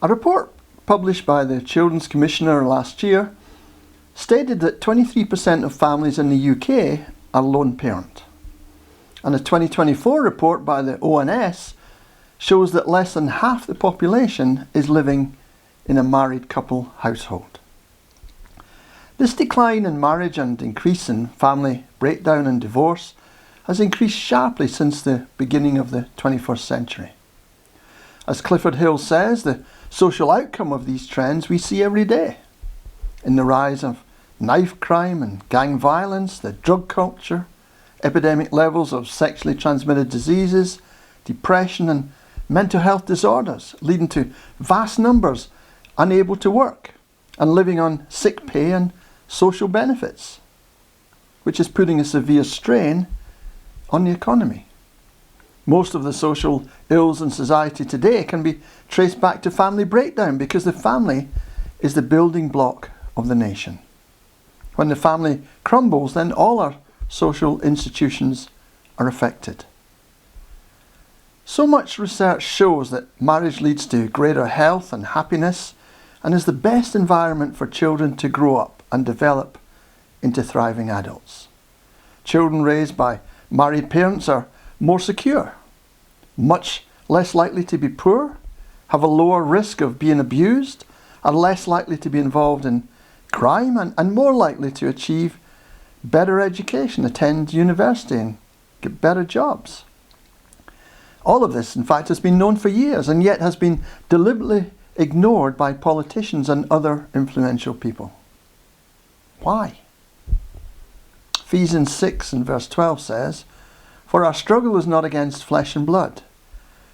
A report published by the Children's Commissioner last year stated that 23% of families in the UK are lone parent. And a 2024 report by the ONS shows that less than half the population is living in a married couple household. This decline in marriage and increase in family breakdown and divorce has increased sharply since the beginning of the 21st century. As Clifford Hill says, the social outcome of these trends we see every day in the rise of knife crime and gang violence, the drug culture, epidemic levels of sexually transmitted diseases, depression and mental health disorders, leading to vast numbers unable to work and living on sick pay and social benefits, which is putting a severe strain on the economy. Most of the social ills in society today can be traced back to family breakdown because the family is the building block of the nation. When the family crumbles, then all our social institutions are affected. So much research shows that marriage leads to greater health and happiness and is the best environment for children to grow up and develop into thriving adults. Children raised by married parents are more secure, much less likely to be poor, have a lower risk of being abused, are less likely to be involved in crime and more likely to achieve better education, attend university and get better jobs. All of this, in fact, has been known for years and yet has been deliberately ignored by politicians and other influential people. Why? Ephesians 6 and verse 12 says, "For our struggle is not against flesh and blood,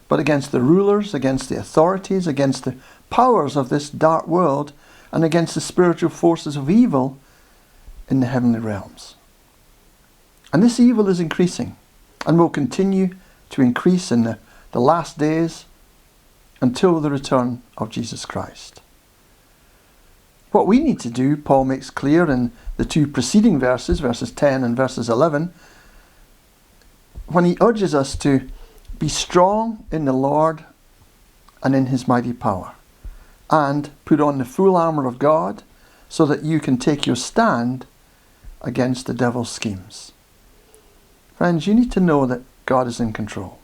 but against the rulers, against the authorities, against the powers of this dark world, and against the spiritual forces of evil in the heavenly realms." And this evil is increasing and will continue to increase in the last days until the return of Jesus Christ. What we need to do, Paul makes clear in the two preceding verses, verses 10 and verses 11, when he urges us to be strong in the Lord and in his mighty power, and put on the full armour of God so that you can take your stand against the devil's schemes. Friends, you need to know that God is in control.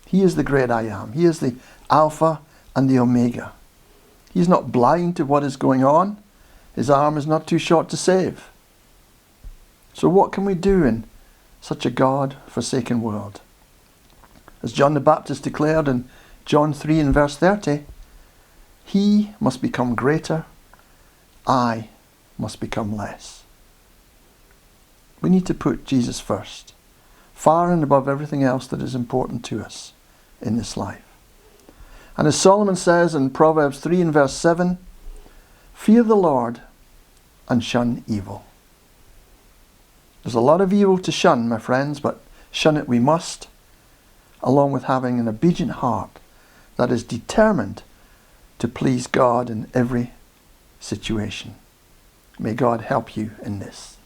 He is the great I am. He is the Alpha and the Omega. He is not blind to what is going on. His arm is not too short to save. So what can we do in such a God-forsaken world? As John the Baptist declared in John 3 and verse 30, "He must become greater, I must become less." We need to put Jesus first, far and above everything else that is important to us in this life. And as Solomon says in Proverbs 3 and verse 7, "Fear the Lord and shun evil." There's a lot of evil to shun, my friends, but shun it we must, along with having an obedient heart that is determined to please God in every situation. May God help you in this.